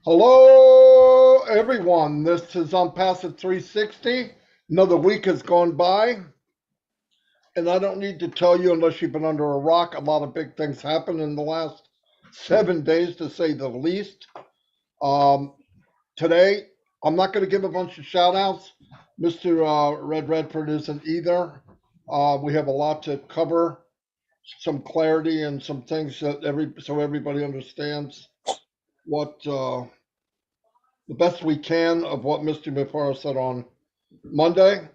Hello, everyone. This is ONPASSIVE 360. Another week has gone by, and I don't need to tell you, unless you've been under a rock, a lot of big things happened in the last 7 days, to say the least. Today, I'm not going to give a bunch of shout outs. Mr. Red Redford isn't either. We have a lot to cover, some clarity and some things that so everybody understands what the best we can of what Mr. Mufara said on Monday.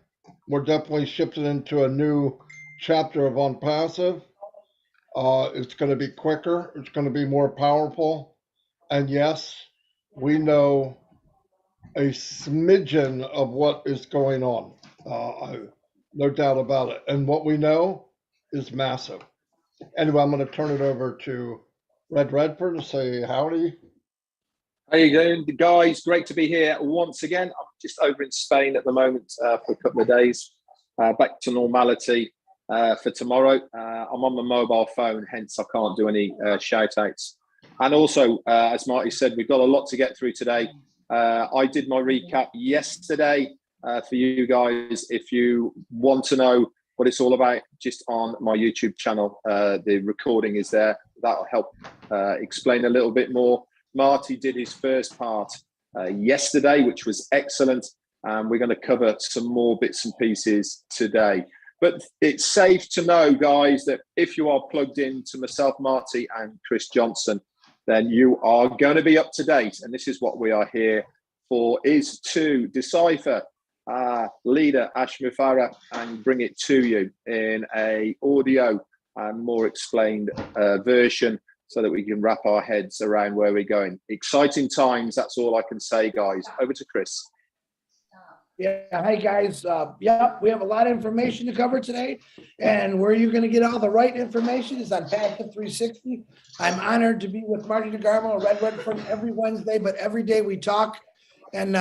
We're definitely shifting into a new chapter of ONPASSIVE. It's going to be quicker. It's going to be more powerful. And yes, we know a smidgen of what is going on. No doubt about it. And what we know is massive. Anyway, I'm going to turn it over to Red Redford to say howdy. How you doing, guys? Great to be here once again. I'm just over in Spain at the moment for a couple of days. Back to normality for tomorrow. I'm on my mobile phone, hence I can't do any shout-outs. And also, as Marty said, we've got a lot to get through today. I did my recap yesterday for you guys. If you want to know what it's all about, just on my YouTube channel, the recording is there. That'll help explain a little bit more. Marty did his first part yesterday, which was excellent. We're going to cover some more bits and pieces today. But it's safe to know, guys, that if you are plugged in to myself, Marty, and Chris Johnson, then you are going to be up to date. And this is what we are here for, is to decipher leader Ash Mufara and bring it to you in a audio and more explained version, so that we can wrap our heads around where we're going. Exciting times, that's all I can say, guys. Over to Chris. Yeah, hi guys. Yeah, we have a lot of information to cover today, and where you're going to get all the right information is on Packet 360. I'm honored to be with Marty DeGarmo and Red Redford every Wednesday, but every day we talk. And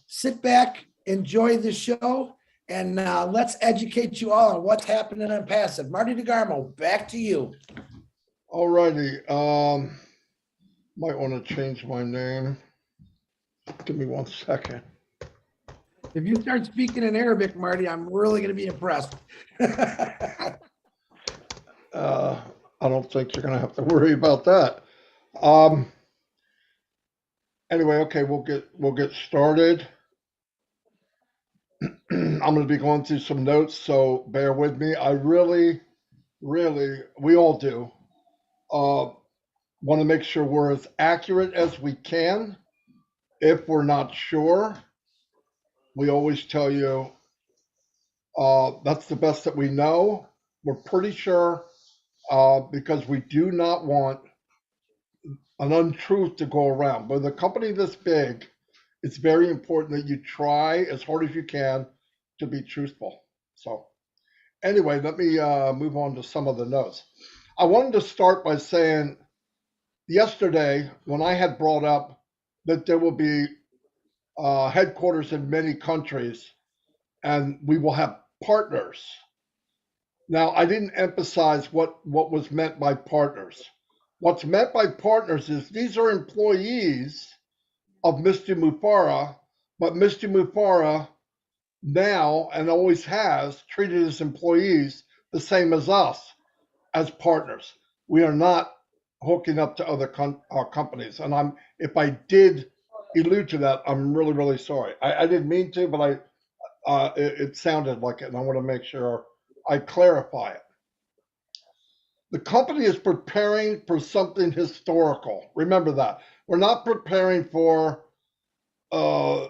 sit back, enjoy the show, and let's educate you all on what's happening on Passive. Marty DeGarmo, back to you. Alrighty, might want to change my name. Give me 1 second. If you start speaking in Arabic, Marty, I'm really going to be impressed. I don't think you're going to have to worry about that. Anyway, okay, we'll get started. I'm going to be going through some notes, so bear with me. I really, we all do. Want to make sure we're as accurate as we can. If we're not sure, we always tell you that's the best that we know. We're pretty sure because we do not want an untruth to go around. But with a company this big, it's very important that you try as hard as you can to be truthful. So anyway, let me move on to some of the notes. I wanted to start by saying yesterday, when I had brought up that there will be headquarters in many countries and we will have partners. Now, I didn't emphasize what was meant by partners. What's meant by partners is these are employees of Mr. Mufara, but Mr. Mufara now and always has treated his employees the same as us, as partners. We are not hooking up to other companies. And if I did allude to that, I'm really sorry. I didn't mean to, but it sounded like it, and I want to make sure I clarify it. The company is preparing for something historical. Remember that. We're not preparing for a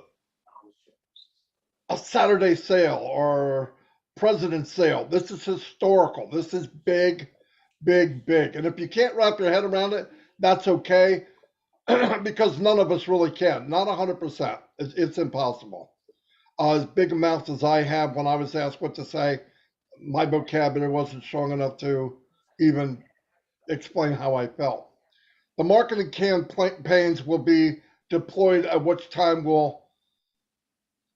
Saturday sale or President's sale. This is historical. This is big. And if you can't wrap your head around it, that's okay, because none of us really can. Not 100%. It's impossible. As big a mouth as I have, when I was asked what to say, my vocabulary wasn't strong enough to even explain how I felt. The marketing campaigns will be deployed, at which time we'll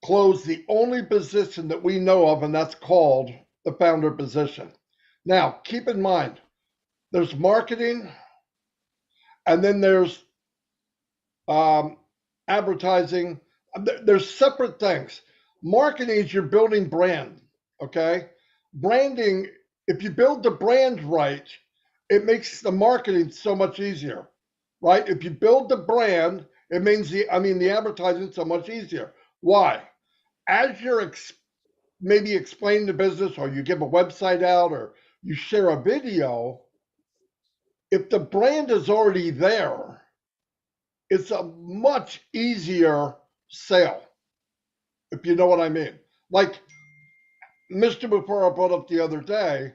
close the only position that we know of, and that's called the founder position. Now, keep in mind, there's marketing, and then there's advertising. There's separate things. Marketing is you're building brand, okay? Branding, if you build the brand right, it makes the marketing so much easier, right? If you build the brand, it means the advertising so much easier. Why? As you're maybe explaining the business, or you give a website out, or you share a video, if the brand is already there, it's a much easier sale, if you know what I mean. Like Mr. Mufara brought up the other day,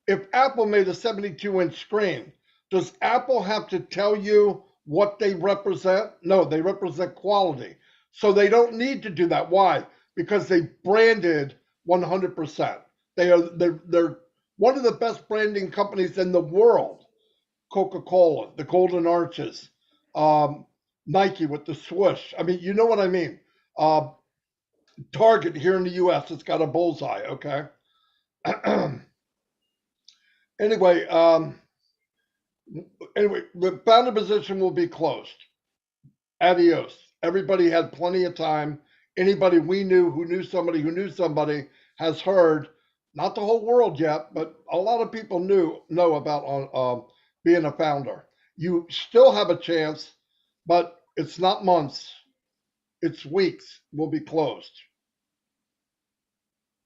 if Apple made a 72-inch screen, does Apple have to tell you what they represent? No, they represent quality. So they don't need to do that. Why? Because they branded 100%. They're one of the best branding companies in the world. Coca-Cola, the Golden Arches, Nike with the swoosh. I mean, you know what I mean. Target here in the U.S., it's got a bullseye. Okay. Anyway, the founder position will be closed. Adios. Everybody had plenty of time. Anybody we knew who knew somebody who knew somebody has heard. Not the whole world yet, but a lot of people know about being a founder. You still have a chance, but it's not months. It's weeks. Will be closed.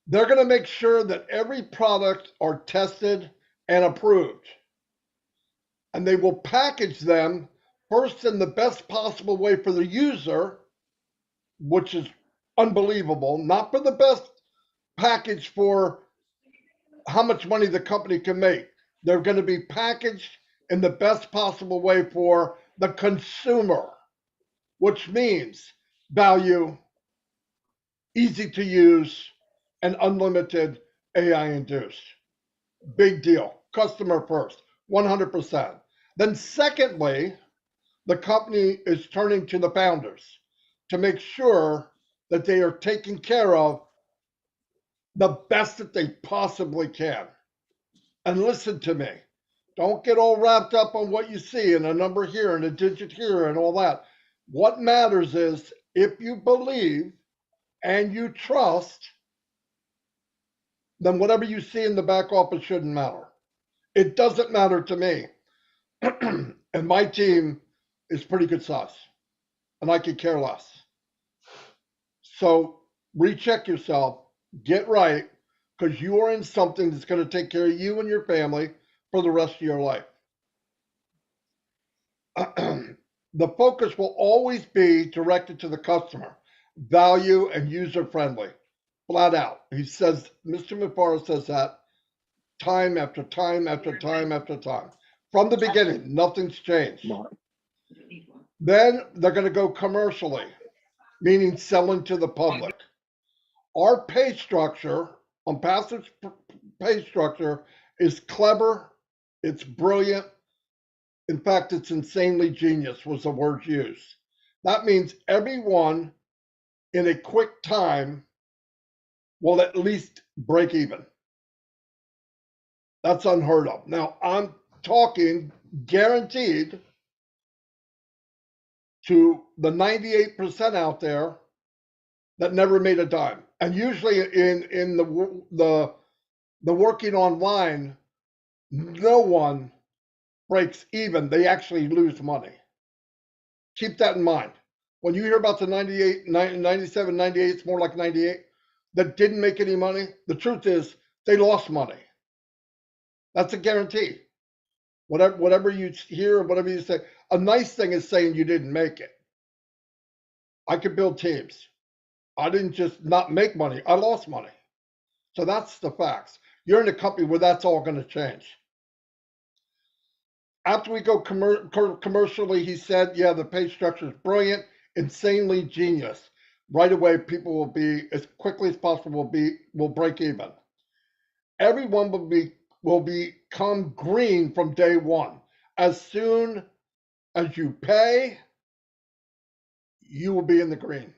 They're going to make sure that every product are tested and approved. And they will package them first in the best possible way for the user, which is unbelievable, not for the best package for how much money the company can make. They're going to be packaged in the best possible way for the consumer, which means value, easy to use, and unlimited AI induced. Big deal. Customer first, 100%. Then secondly, the company is turning to the founders to make sure that they are taking care of the best that they possibly can. And listen to me. Don't get all wrapped up on what you see and a number here and a digit here and all that. What matters is if you believe and you trust, then whatever you see in the back office shouldn't matter. It doesn't matter to me. And my team is pretty good size, and I could care less. So recheck yourself, get right, because you are in something that's going to take care of you and your family for the rest of your life. The focus will always be directed to the customer, value and user friendly, flat out. He says, Mr. Mufara says that time after time after time after time. From the beginning, nothing's changed. Then they're going to go commercially, meaning selling to the public. Our pay structure, ONPASSIVE's pay structure, is clever, it's brilliant. In fact, it's insanely genius was the word used. That means everyone in a quick time will at least break even. That's unheard of. Now, I'm talking guaranteed to the 98% out there that never made a dime. And usually in the working online, no one breaks even. They actually lose money. Keep that in mind. When you hear about the 98, 97, 98, it's more like 98, that didn't make any money, the truth is they lost money. That's a guarantee. Whatever you hear, whatever you say, a nice thing is saying you didn't make it. I could build teams. I didn't just not make money, I lost money. So that's the facts. You're in a company where that's all going to change. After we go commercially, he said, yeah, the pay structure is brilliant, insanely genius. Right away, people will be, as quickly as possible, will break even. Everyone will become green from day one. As soon as you pay, you will be in the green.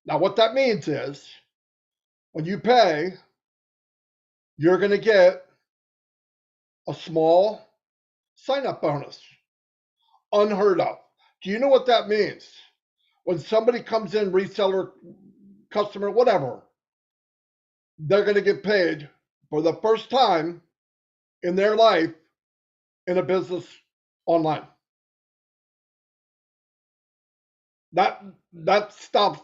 Now, what that means is, when you pay, you're going to get a small sign-up bonus. Unheard of. Do you know what that means? When somebody comes in, reseller, customer, whatever, they're going to get paid for the first time in their life in a business online. That stops.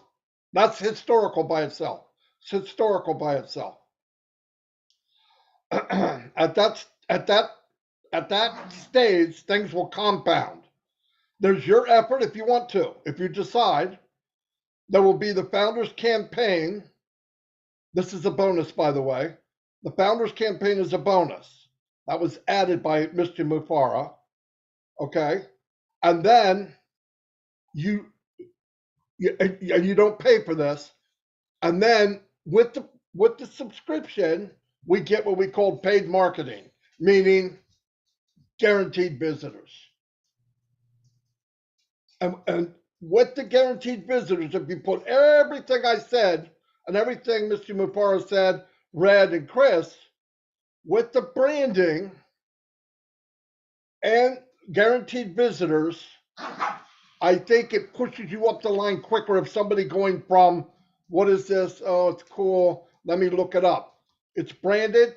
That's historical by itself. It's historical by itself. At that stage, things will compound. There's your effort if you want to. If you decide, there will be the founders campaign. This is a bonus, by the way. The founders campaign is a bonus. That was added by Mr. Mufara. Okay. And then you don't pay for this. And then with the subscription, we get what we call paid marketing, meaning guaranteed visitors. And with the guaranteed visitors, if you put everything I said and everything Mr. Mufara said, Red and Chris, with the branding and guaranteed visitors, I think it pushes you up the line quicker if somebody going from, what is this? Oh, it's cool. Let me look it up. It's branded.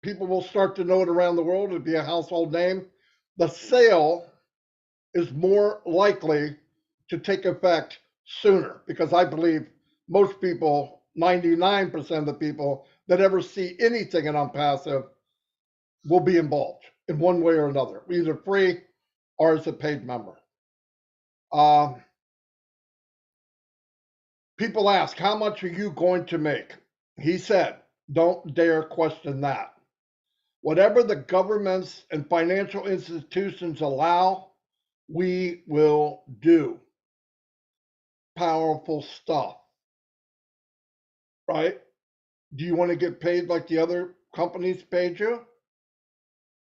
People will start to know it around the world. It'll be a household name. The sale is more likely to take effect sooner because I believe most people, 99% of the people that ever see anything in ONPASSIVE will be involved in one way or another, either free or as a paid member. People ask, how much are you going to make? He said, don't dare question that. Whatever the governments and financial institutions allow, we will do. Powerful stuff, right? Do you want to get paid like the other companies paid you?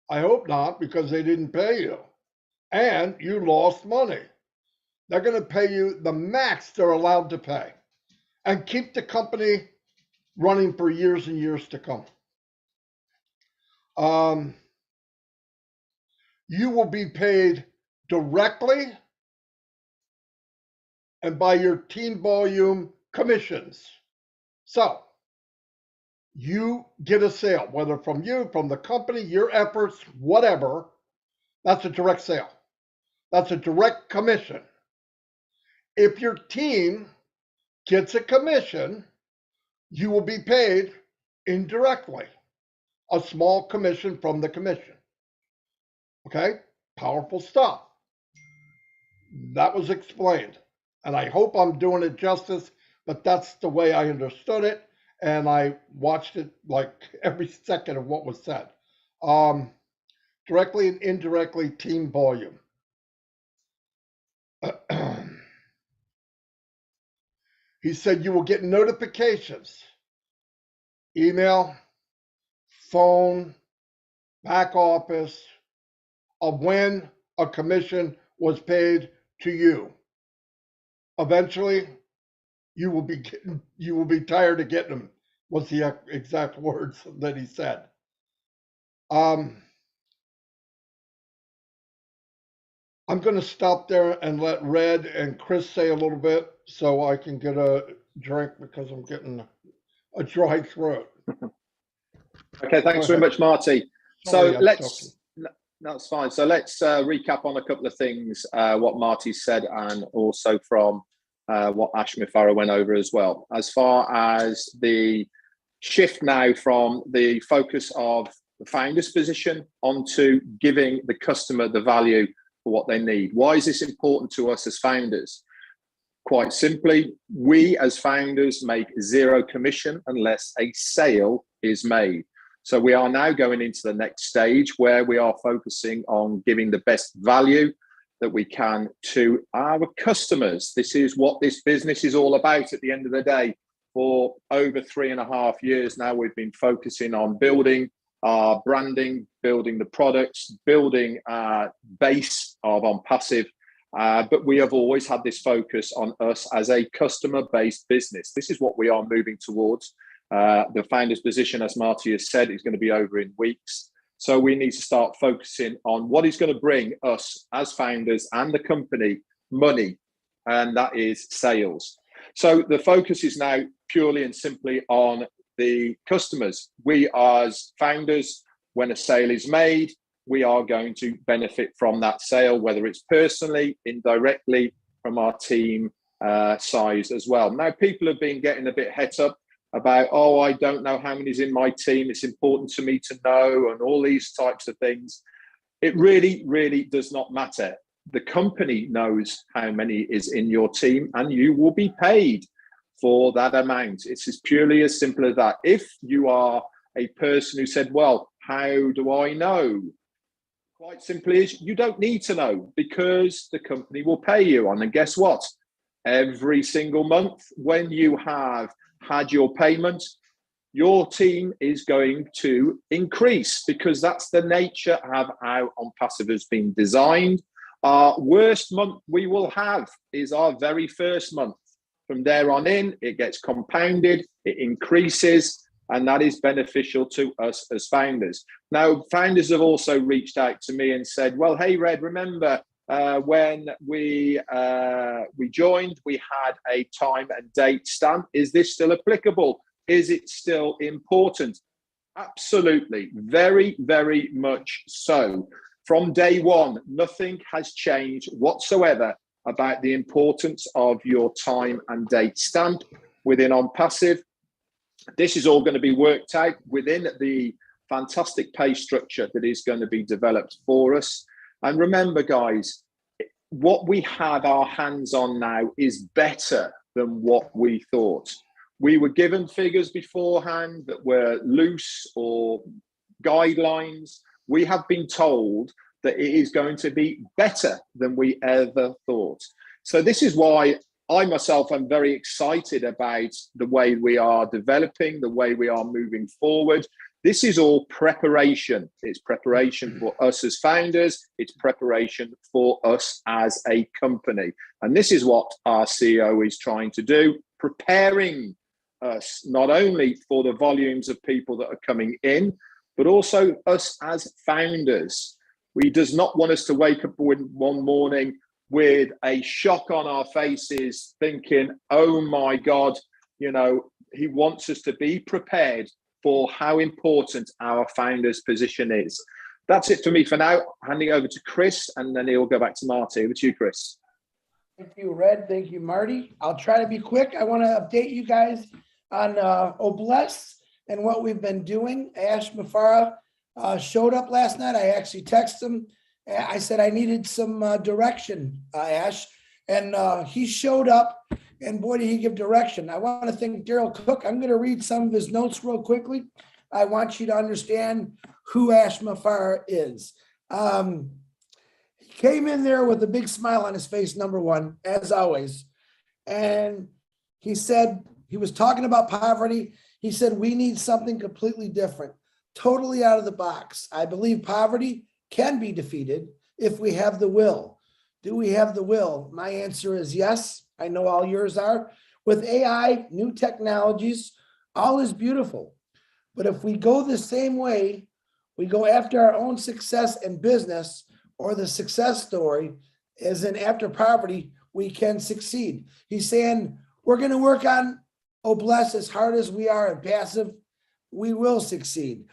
I hope not, because they didn't pay you. And you lost money. They're going to pay you the max they're allowed to pay and keep the company running for years and years to come. You will be paid directly and by your team volume commissions. So you get a sale, whether from you, from the company, your efforts, whatever, that's a direct sale. That's a direct commission. If your team gets a commission, you will be paid indirectly, a small commission from the commission. Okay, powerful stuff. That was explained. And I hope I'm doing it justice, but that's the way I understood it. And I watched it like every second of what was said. Directly and indirectly, team volume. He said you will get notifications, email, phone, back office, of when a commission was paid to you. Eventually, you will be tired of getting them, was the exact words that he said. I'm going to stop there and let Red and Chris say a little bit so I can get a drink because I'm getting a dry throat. Okay, thanks very much, Marty. Sorry, that's fine. So let's recap on a couple of things, what Marty said, and also from what Ash Mufara went over as well. As far as the shift now from the focus of the founder's position onto giving the customer the value for what they need. Why is this important to us as founders? Quite simply, we as founders make zero commission unless a sale is made. So we are now going into the next stage where we are focusing on giving the best value that we can to our customers. This is what this business is all about at the end of the day. For over 3.5 years now, we've been focusing on building our branding, building the products, building our base of ONPASSIVE. But we have always had this focus on us as a customer-based business. This is what we are moving towards. The founder's position, as Marty has said, is going to be over in weeks. So we need to start focusing on what is going to bring us as founders and the company money, and that is sales. So the focus is now purely and simply on the customers. We as founders, when a sale is made, we are going to benefit from that sale, whether it's personally, indirectly, from our team size as well. Now, people have been getting a bit het up about, oh, I don't know how many is in my team. It's important to me to know, and all these types of things. It really, really does not matter. The company knows how many is in your team, and you will be paid for that amount. It's as purely as simple as that. If you are a person who said, well, how do I know? Quite simply is, you don't need to know, because the company will pay you on. And guess what? Every single month when you have had your payment, your team is going to increase, because that's the nature of how ONPASSIVE has been designed. Our worst month we will have is our very first month. From there on in, it gets compounded, it increases, and that is beneficial to us as founders. Now, founders have also reached out to me and said, well, hey, Red, remember when we joined, we had a time and date stamp. Is this still applicable? Is it still important? Absolutely. Very, very much so. From day one, nothing has changed whatsoever about the importance of your time and date stamp within ONPASSIVE. This is all going to be worked out within the fantastic pay structure that is going to be developed for us. And remember, guys, what we have our hands on now is better than what we thought. We were given figures beforehand that were loose or guidelines. We have been told that it is going to be better than we ever thought. So this is why I myself am very excited about the way we are developing, the way we are moving forward. This is all preparation. It's preparation for us as founders. It's preparation for us as a company. And this is what our CEO is trying to do, preparing us not only for the volumes of people that are coming in, but also us as founders. He does not want us to wake up one morning with a shock on our faces thinking, oh my God, you know, he wants us to be prepared for how important our founder's position is. That's it for me for now. Handing over to Chris, and then he'll go back to Marty. Over to you, Chris. Thank you, Red. Thank you, Marty. I'll try to be quick. I want to update you guys on Obless and what we've been doing. Ash Mafara showed up last night. I actually texted him. I said I needed some direction, Ash, and he showed up, and boy, did he give direction. I want to thank Daryl Cook. I'm going to read some of his notes real quickly. I want you to understand who Ash Mafara is. He came in there with a big smile on his face, number one, as always, and he said, he was talking about poverty. He said, we need something completely different, totally out of the box. I believe poverty can be defeated if we have the will. Do we have the will? My answer is yes. I know all yours are. With AI, new technologies, all is beautiful. But if we go the same way, we go after our own success in business, or the success story is in after poverty, we can succeed. He's saying we're going to work on Obless as hard as we are in passive, we will succeed.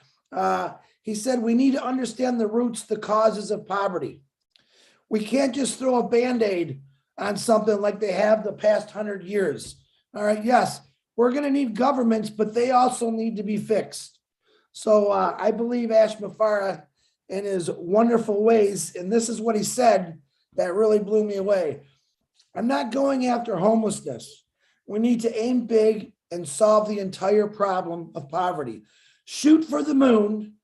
He said we need to understand the roots, the causes of poverty. We can't just throw a Band-Aid on something like they have the past 100 years. All right, yes, we're going to need governments, but they also need to be fixed. So I believe Ash Mafara in his wonderful ways, and this is what he said that really blew me away. I'm not going after homelessness. We need to aim big and solve the entire problem of poverty. Shoot for the moon,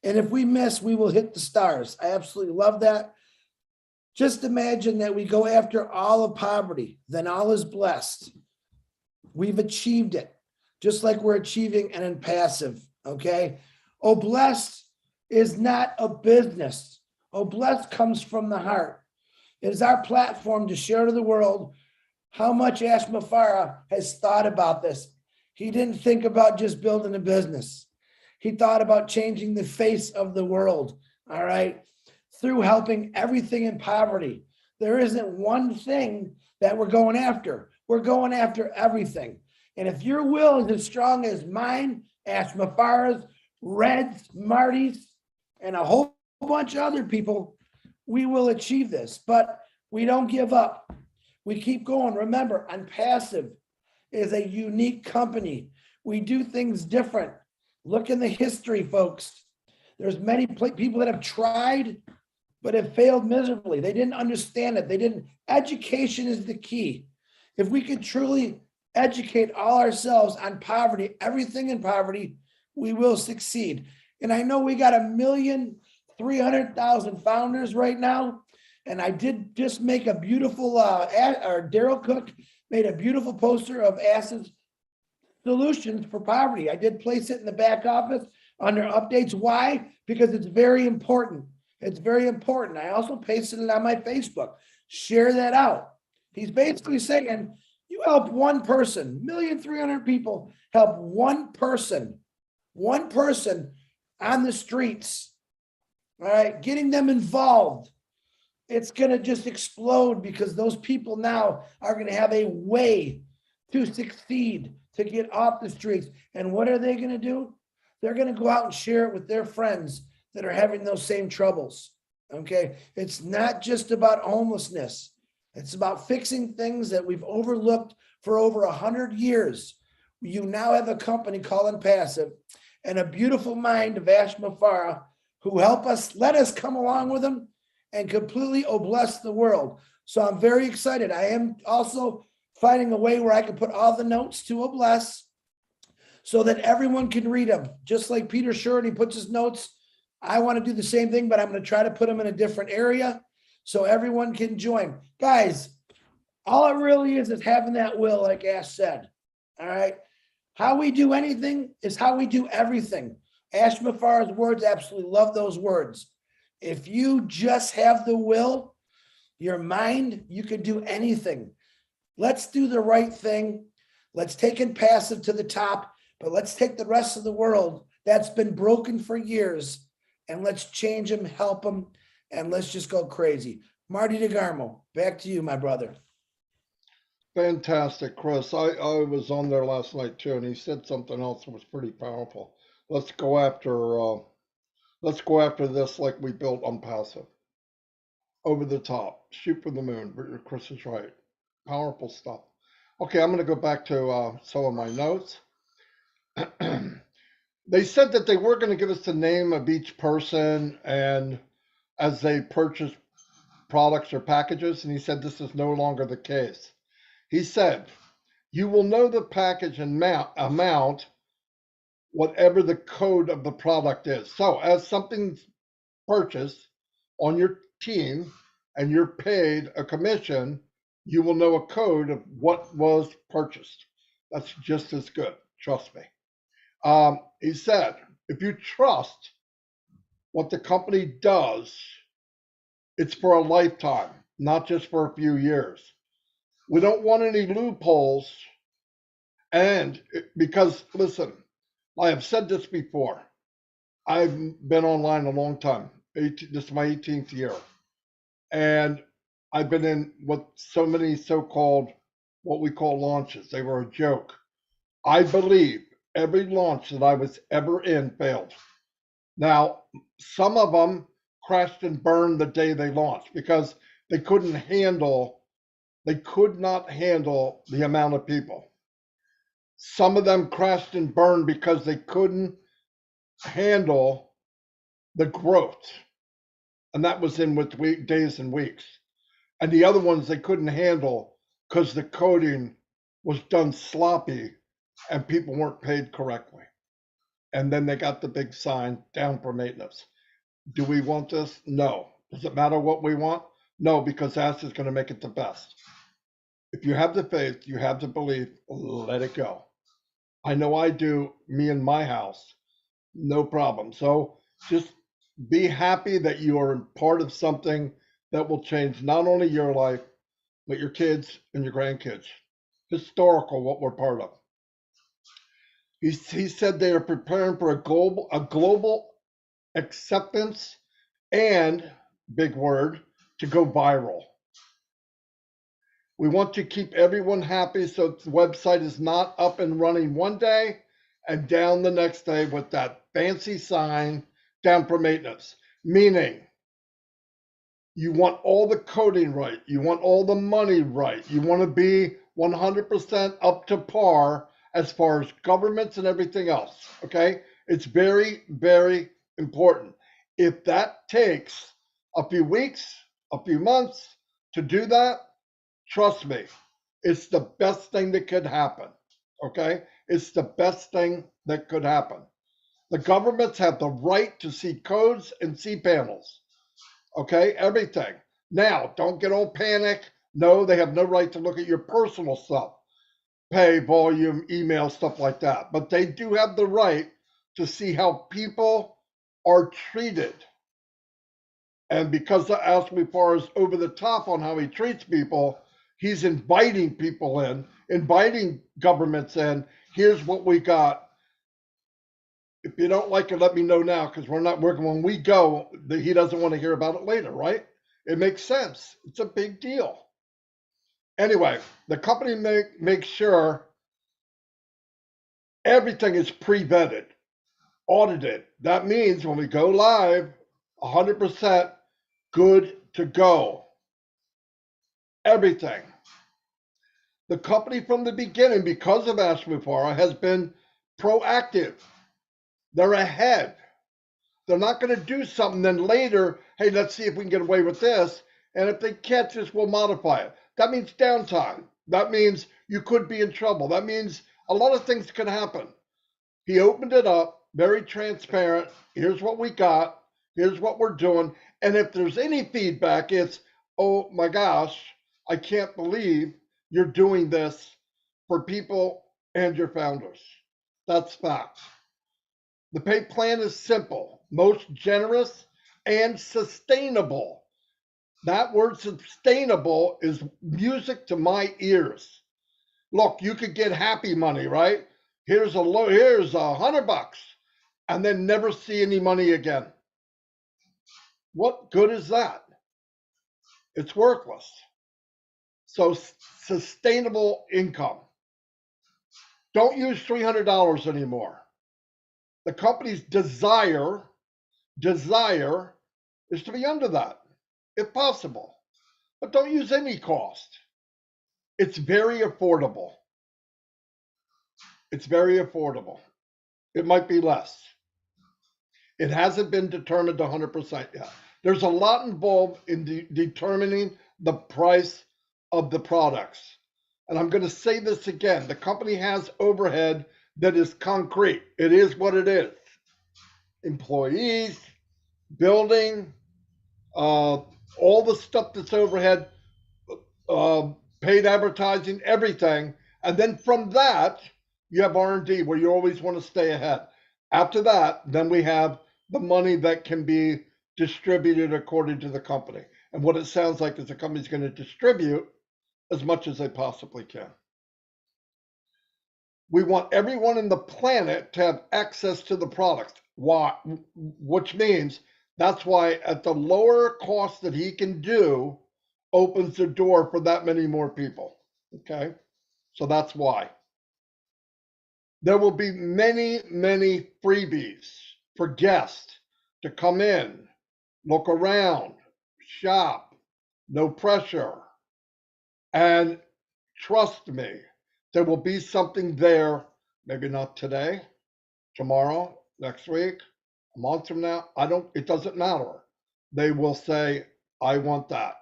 and if we miss, we will hit the stars. I absolutely love that. Just imagine that we go after all of poverty, then all is blessed. We've achieved it, just like we're achieving an impassive, okay? Blessed is not a business. Blessed comes from the heart. It is our platform to share to the world how much Ash Mafara has thought about this. He didn't think about just building a business. He thought about changing the face of the world, all right, through helping everything in poverty. There isn't one thing that we're going after. We're going after everything. And if your will is as strong as mine, Ash Mafara's, Red's, Marty's, and a whole bunch of other people, we will achieve this. But we don't give up. We keep going. Remember, ONPASSIVE is a unique company. We do things different. Look in the history, folks. There's many people that have tried, but have failed miserably. They didn't understand it. Education is the key. If we could truly educate all ourselves on poverty, everything in poverty, we will succeed. And I know we got 1,300,000 founders right now. And I did just make a beautiful, Daryl Cook made a beautiful poster of ASS's solutions for poverty. I did place it in the back office under updates. Why? Because it's very important. It's very important. I also pasted it on my Facebook. Share that out. He's basically saying, you help one person, 1,300,000 people, help one person on the streets, all right, getting them involved. It's going to just explode because those people now are going to have a way to succeed, to get off the streets. And what are they going to do? They're going to go out and share it with their friends that are having those same troubles. Okay. It's not just about homelessness. It's about fixing things that we've overlooked for over 100 years. You now have a company called ONPASSIVE and a beautiful mind of Ash Mafara who let us come along with them and completely bless the world. So I'm very excited. I am also finding a way where I can put all the notes to bless so that everyone can read them. Just like Peter Shorty puts his notes, I want to do the same thing, but I'm going to try to put them in a different area so everyone can join. Guys, all it really is having that will, like Ash said. All right. How we do anything is how we do everything. Ash Mafara's words, absolutely love those words. If you just have the will, your mind, you could do anything. Let's do the right thing. Let's take ONPASSIVE to the top, but let's take the rest of the world that's been broken for years and let's change them, help them, and let's just go crazy. Marty DeGarmo, back to you, my brother. Fantastic, Chris. I was on there last night too, and he said something else that was pretty powerful. Let's go after this like we built ONPASSIVE. Over the top, shoot for the moon. Chris is right. Powerful stuff. Okay, I'm going to go back to some of my notes. They said that they were going to give us the name of each person and as they purchase products or packages, and he said this is no longer the case. He said, you will know the package and amount, whatever the code of the product is. So as something's purchased on your team and you're paid a commission, you will know a code of what was purchased. That's just as good. Trust me. He said, if you trust what the company does, it's for a lifetime, not just for a few years. We don't want any loopholes. And because, listen, I have said this before. I've been online a long time. This is my 18th year. And I've been in with so many so-called, what we call launches. They were a joke. I believe every launch that I was ever in failed. Now, some of them crashed and burned the day they launched because they could not handle the amount of people. Some of them crashed and burned because they couldn't handle the growth. And that was in with days and weeks. And the other ones they couldn't handle because the coding was done sloppy and people weren't paid correctly. And then they got the big sign down for maintenance. Do we want this? No. Does it matter what we want? No, because SaaS is going to make it the best. If you have the faith, you have the belief, let it go. I know I do, me and my house, no problem. So just be happy that you are part of something that will change not only your life, but your kids and your grandkids. Historical, what we're part of. He said they are preparing for a global acceptance and, big word, to go viral. We want to keep everyone happy, so the website is not up and running one day and down the next day with that fancy sign down for maintenance. Meaning, you want all the coding right, you want all the money right, you want to be 100% up to par as far as governments and everything else. Okay, it's very, very important. If that takes a few weeks, a few months to do that, trust me, it's the best thing that could happen. Okay? It's the best thing that could happen. The governments have the right to see codes and see panels. Okay? Everything. Now, don't get all panic. No, they have no right to look at your personal stuff, pay, volume, email, stuff like that. But they do have the right to see how people are treated. And because Asmipar is over the top on how he treats people, he's inviting people in, inviting governments in. Here's what we got. If you don't like it, let me know now, because we're not working. When we go, he doesn't want to hear about it later, right? It makes sense. It's a big deal. Anyway, the company makes sure everything is pre-vetted, audited. That means when we go live, 100% good to go. Everything. The company from the beginning, because of Ashmupara, has been proactive. They're ahead. They're not going to do something, then later, hey, let's see if we can get away with this. And if they catch us, we'll modify it. That means downtime. That means you could be in trouble. That means a lot of things can happen. He opened it up, very transparent. Here's what we got. Here's what we're doing. And if there's any feedback, it's, oh my gosh, I can't believe you're doing this for people and your founders. That's fact. The pay plan is simple, most generous, and sustainable. That word sustainable is music to my ears. Look, you could get happy money, right? Here's here's $100, and then never see any money again. What good is that? It's worthless. So sustainable income. Don't use $300 anymore. The company's desire is to be under that, if possible. But don't use any cost. It's very affordable. It's very affordable. It might be less. It hasn't been determined 100% yet. There's a lot involved in determining the price of the products. And I'm going to say this again. The company has overhead that is concrete. It is what it is. Employees, building, all the stuff that's overhead, paid advertising, everything. And then from that, you have R&D where you always want to stay ahead. After that, then we have the money that can be distributed according to the company. And what it sounds like is the company's going to distribute as much as they possibly can. We want everyone in the planet to have access to the product. Why? Which means that's why at the lower cost that he can do, opens the door for that many more people. Okay? So that's why. There will be many, many freebies for guests to come in, look around, shop, no pressure. And trust me, there will be something there, maybe not today, tomorrow, next week, a month from now. It doesn't matter. They will say, I want that.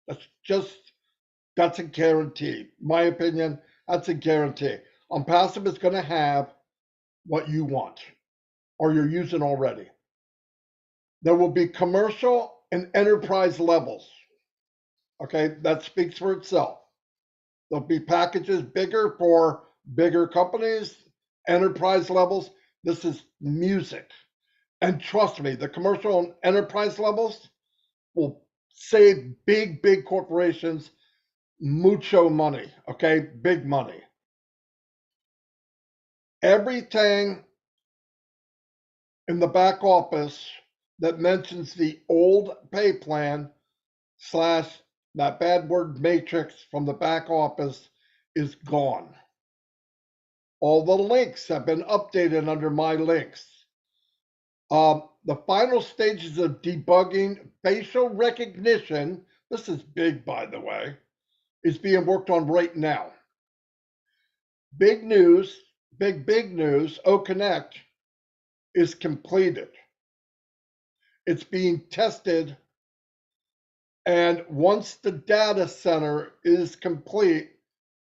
That's a guarantee. My opinion, that's a guarantee. ONPASSIVE is going to have what you want or you're using already. There will be commercial and enterprise levels. Okay, that speaks for itself. There'll be packages bigger for bigger companies, enterprise levels. This is music. And trust me, the commercial and enterprise levels will save big, big corporations mucho money, okay? Big money. Everything in the back office that mentions the old pay plan / that bad word matrix from the back office is gone. All the links have been updated under my links. The final stages of debugging facial recognition, this is big, by the way, is being worked on right now. Big news, big news, OConnect is completed. It's being tested, and once the data center is complete,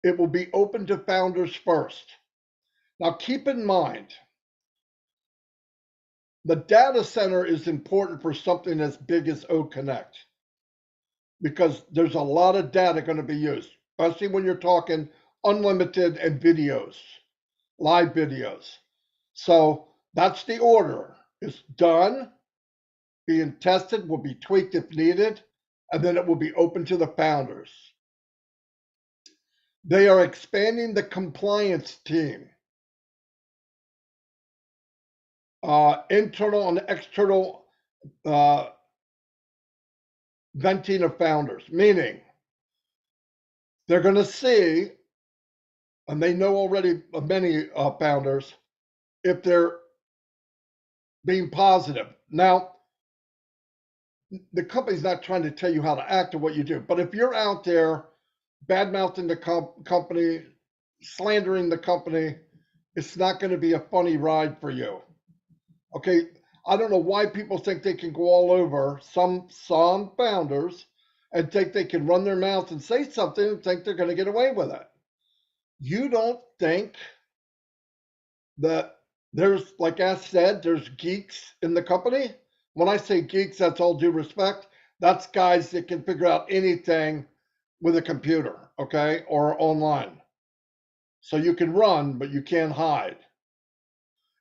it will be open to founders first. Now keep in mind, the data center is important for something as big as OConnect because there's a lot of data going to be used, especially when you're talking unlimited and videos, live videos. So that's the order. It's done, being tested, will be tweaked if needed, and then it will be open to the founders. They are expanding the compliance team. Internal and external venting of founders, meaning they're going to see, and they know already many founders, if they're being positive. Now, the company's not trying to tell you how to act or what you do, but if you're out there bad-mouthing the company, slandering the company, it's not going to be a funny ride for you. Okay, I don't know why people think they can go all over some founders and think they can run their mouth and say something and think they're going to get away with it. You don't think that there's, like I said, there's geeks in the company? When I say geeks, that's all due respect. That's guys that can figure out anything with a computer, okay, or online. So you can run, but you can't hide.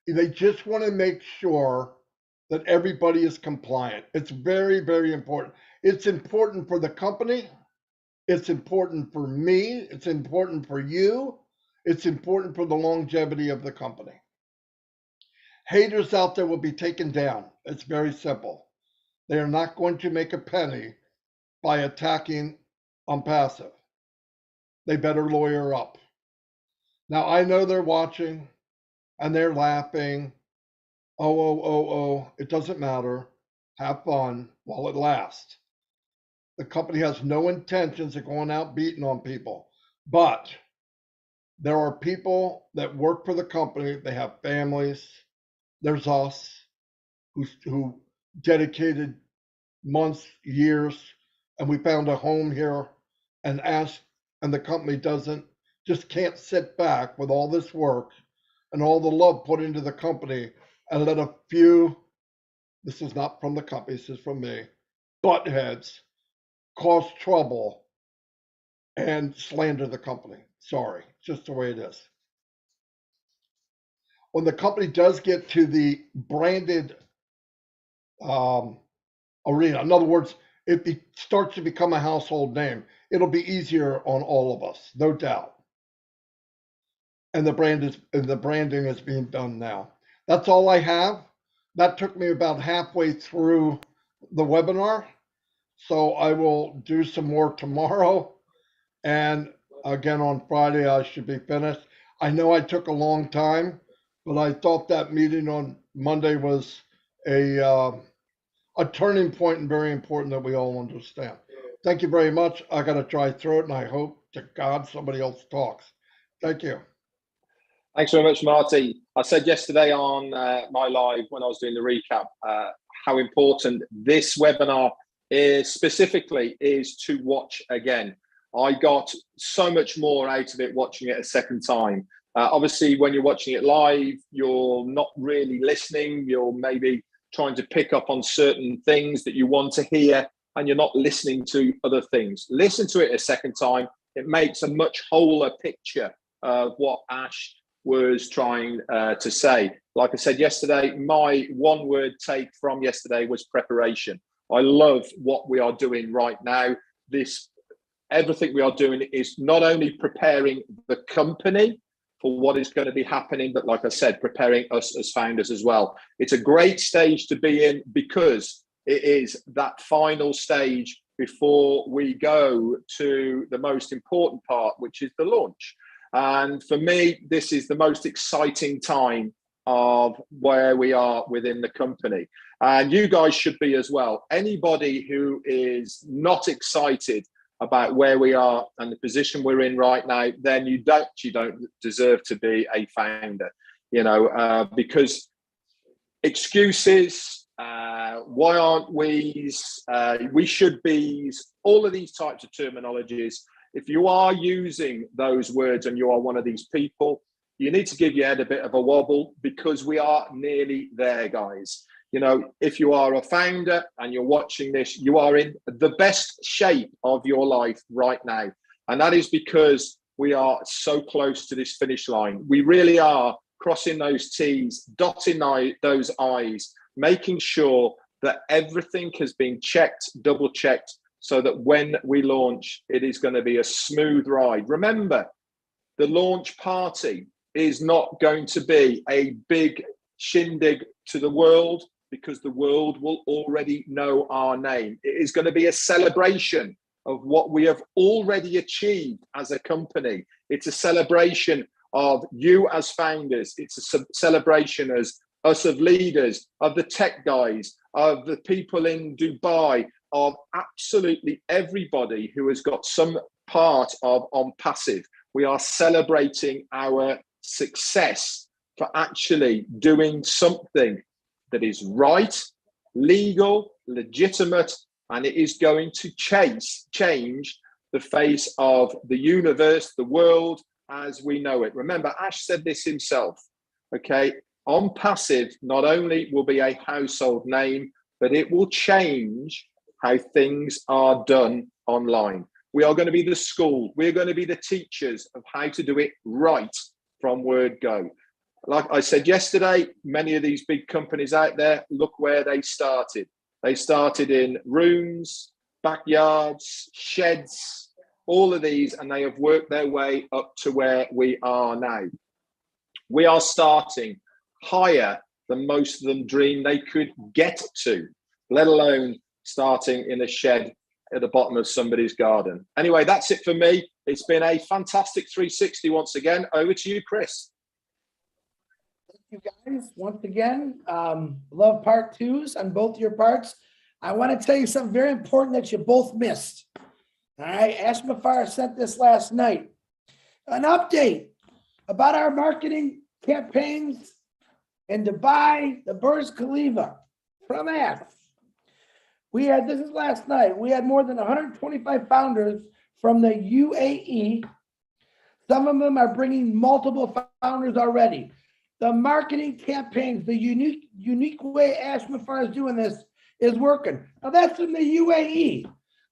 They just want to make sure that everybody is compliant. It's very, very important. It's important for the company. It's important for me. It's important for you. It's important for the longevity of the company. Haters out there will be taken down. It's very simple. They are not going to make a penny by attacking ONPASSIVE. They better lawyer up. Now, I know they're watching and they're laughing. Oh, it doesn't matter. Have fun while it lasts. The company has no intentions of going out beating on people, but there are people that work for the company. They have families. There's us who dedicated months, years, and we found a home here and the company can't sit back with all this work and all the love put into the company and let a few, this is not from the company, this is from me, butt heads cause trouble and slander the company. Sorry, just the way it is. When the company does get to the branded arena, in other words, if it starts to become a household name, it'll be easier on all of us, no doubt. And the branding is being done now. That's all I have. That took me about halfway through the webinar. So I will do some more tomorrow. And again, on Friday, I should be finished. I know I took a long time, but I thought that meeting on Monday was a turning point and very important that we all understand. Thank you very much. I got a dry throat and I hope to God somebody else talks. Thank you. Thanks very much, Marty. I said yesterday on my live when I was doing the recap how important this webinar is to watch again. I got so much more out of it watching it a second time. Obviously, when you're watching it live, you're not really listening. You're maybe trying to pick up on certain things that you want to hear, and you're not listening to other things. Listen to it a second time. It makes a much wholer picture of what Ash was trying to say. Like I said yesterday, my one-word take from yesterday was preparation. I love what we are doing right now. Everything we are doing is not only preparing the company for what is going to be happening, but like I said, preparing us as founders as well. It's a great stage to be in because it is that final stage before we go to the most important part, which is the launch. And for me, this is the most exciting time of where we are within the company. And you guys should be as well. Anybody who is not excited about where we are and the position we're in right now, then you don't deserve to be a founder, because excuses, why aren't we should be, all of these types of terminologies. If you are using those words and you are one of these people, you need to give your head a bit of a wobble, because we are nearly there, guys. If you are a founder and you're watching this, you are in the best shape of your life right now. And that is because we are so close to this finish line. We really are crossing those T's, dotting those I's, making sure that everything has been checked, double checked, so that when we launch, it is going to be a smooth ride. Remember, the launch party is not going to be a big shindig to the world, because the world will already know our name. It is going to be a celebration of what we have already achieved as a company. It's a celebration of you as founders. It's a celebration as us of leaders, of the tech guys, of the people in Dubai, of absolutely everybody who has got some part of ONPASSIVE. We are celebrating our success for actually doing something that is right, legal, legitimate, and it is going to change the face of the universe, the world as we know it. Remember, Ash said this himself, okay? ONPASSIVE not only will be a household name, but it will change how things are done online. We are going to be the school. We're going to be the teachers of how to do it right from word go. Like I said yesterday, many of these big companies out there, look where they started. They started in rooms, backyards, sheds, all of these, and they have worked their way up to where we are now. We are starting higher than most of them dreamed they could get to, let alone starting in a shed at the bottom of somebody's garden. Anyway, that's it for me. It's been a fantastic 360 once again. Over to you, Chris. You guys, once again, love part twos on both your parts. I want to tell you something very important that you both missed. All right, Ash Mafar sent this last night. An update about our marketing campaigns in Dubai, the Burj Khalifa, from Ash. This is last night, we had more than 125 founders from the UAE. Some of them are bringing multiple founders already. The marketing campaigns, the unique way Ash Mafar is doing this is working. Now that's in the UAE.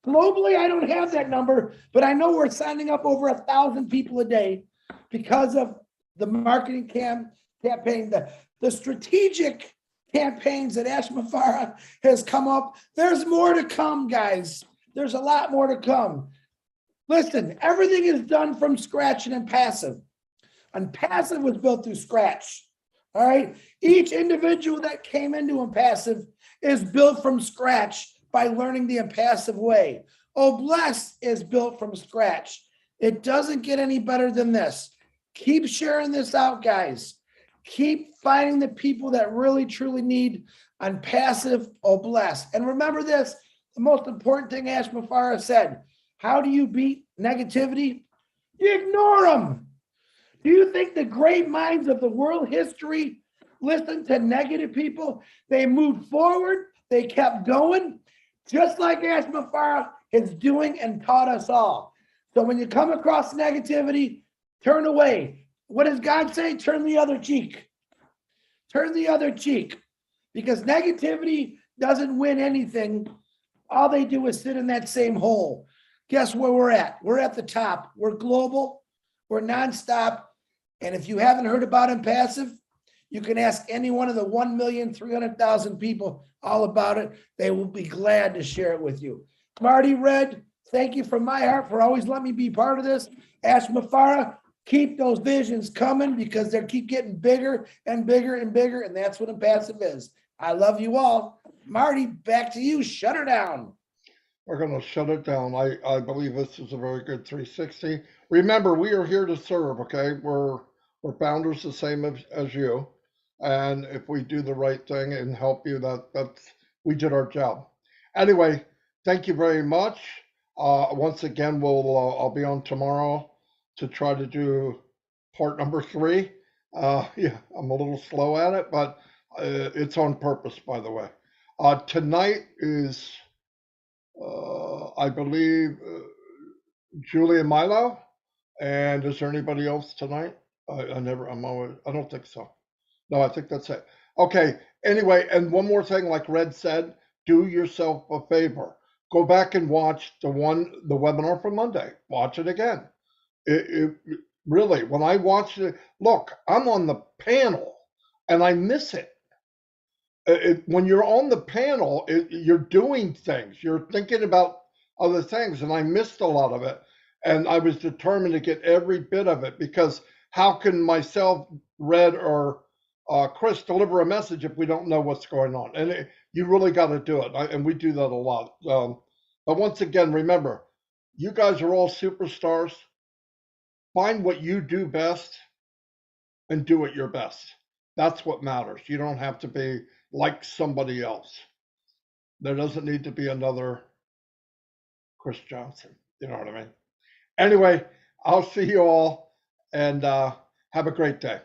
Globally, I don't have that number, but I know we're signing up over 1,000 people a day because of the marketing campaign, the strategic campaigns that Ash Mafar has come up. There's more to come, guys. There's a lot more to come. Listen, everything is done from scratch and ONPASSIVE. ONPASSIVE was built through scratch. All right. Each individual that came into ONPASSIVE is built from scratch by learning the ONPASSIVE way. OBLESS is built from scratch. It doesn't get any better than this. Keep sharing this out, guys. Keep finding the people that really truly need ONPASSIVE, OBLESS. And remember this, the most important thing Ash Mafar said, how do you beat negativity? You ignore them. Do you think the great minds of the world history listened to negative people? They moved forward. They kept going, just like Ash Mafar is doing and taught us all. So when you come across negativity, turn away. What does God say? Turn the other cheek. Turn the other cheek. Because negativity doesn't win anything. All they do is sit in that same hole. Guess where we're at? We're at the top. We're global. We're nonstop. And if you haven't heard about ONPASSIVE, you can ask any one of the 1,300,000 people all about it. They will be glad to share it with you. Marty, Red, thank you from my heart for always letting me be part of this. Ash Mafar, keep those visions coming because they keep getting bigger and bigger and bigger. And that's what ONPASSIVE is. I love you all. Marty, back to you. Shut her down. We're going to shut it down. I believe this is a very good 360. Remember, we are here to serve, okay? We're founders the same as you. And if we do the right thing and help you, we did our job. Anyway, thank you very much. Once again, I'll be on tomorrow to try to do part number 3. Yeah, I'm a little slow at it, but it's on purpose, by the way. Tonight is I believe Julia Milo. And is there anybody else tonight? I don't think so. No, I think that's it. Okay. Anyway, and one more thing, like Red said, do yourself a favor. Go back and watch the webinar from Monday. Watch it again. It really, when I watched it, look, I'm on the panel and I miss it. When you're on the panel, you're doing things, you're thinking about other things, and I missed a lot of it. And I was determined to get every bit of it, because how can myself, Red, or Chris deliver a message if we don't know what's going on? And you really got to do it, and we do that a lot. But once again, remember, you guys are all superstars. Find what you do best and do it your best. That's what matters. You don't have to be like somebody else. There doesn't need to be another Chris Johnson. You know what I mean? Anyway, I'll see you all, and have a great day.